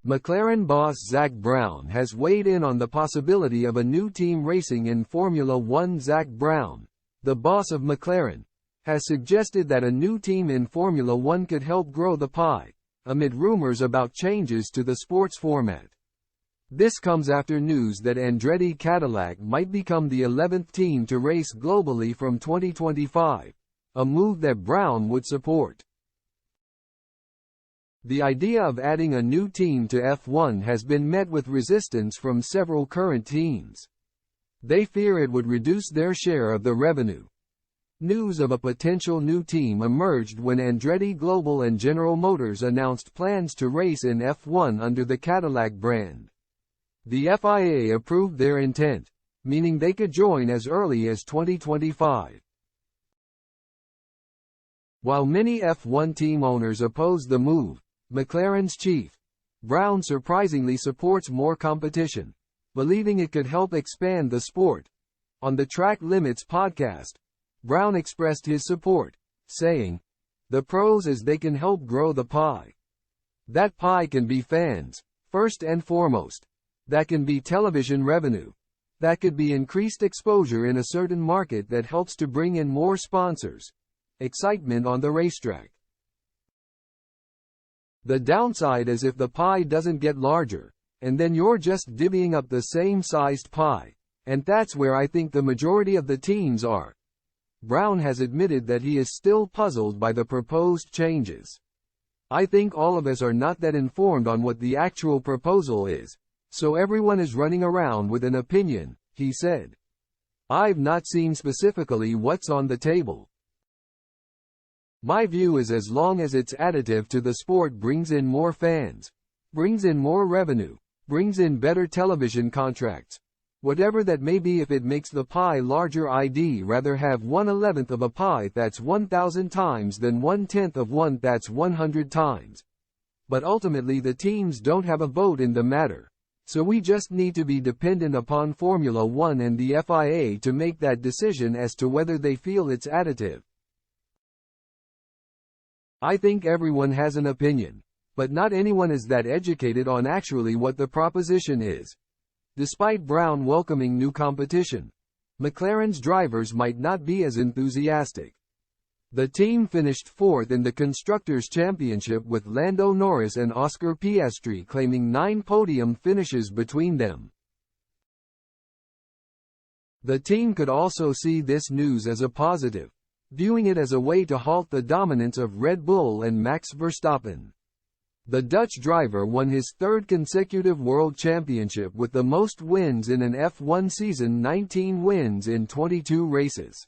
McLaren boss Zak Brown has weighed in on the possibility of a new team racing in Formula One. Zak Brown, the boss of McLaren, has suggested that a new team in Formula One could help grow the pie, amid rumors about changes to the sport's format. This comes after news that Andretti Cadillac might become the 11th team to race globally from 2025, a move that Brown would support. The idea of adding a new team to F1 has been met with resistance from several current teams. They fear it would reduce their share of the revenue. News of a potential new team emerged when Andretti Global and General Motors announced plans to race in F1 under the Cadillac brand. The FIA approved their intent, meaning they could join as early as 2025. While many F1 team owners oppose the move, McLaren's chief, Brown, surprisingly supports more competition, believing it could help expand the sport. On the Track Limits podcast, Brown expressed his support, saying, "The pros is they can help grow the pie. That pie can be fans, first and foremost. That can be television revenue. That could be increased exposure in a certain market that helps to bring in more sponsors. Excitement on the racetrack. The downside is if the pie doesn't get larger, and then you're just divvying up the same sized pie, and that's where I think the majority of the teams are." Brown has admitted that he is still puzzled by the proposed changes. "I think all of us are not that informed on what the actual proposal is, so everyone is running around with an opinion," he said. "I've not seen specifically what's on the table. My view is as long as it's additive to the sport, brings in more fans, brings in more revenue, brings in better television contracts, whatever that may be, if it makes the pie larger, I'd rather have 1/11th of a pie that's 1,000 times than 1/10 of one that's 100 times. But ultimately the teams don't have a vote in the matter, so we just need to be dependent upon Formula One and the FIA to make that decision as to whether they feel it's additive. I think everyone has an opinion, but not anyone is that educated on actually what the proposition is." Despite Brown welcoming new competition, McLaren's drivers might not be as enthusiastic. The team finished fourth in the Constructors' Championship, with Lando Norris and Oscar Piastri claiming 9 podium finishes between them. The team could also see this news as a positive, viewing it as a way to halt the dominance of Red Bull and Max Verstappen. The Dutch driver won his 3rd consecutive World Championship with the most wins in an F1 season, 19 wins in 22 races.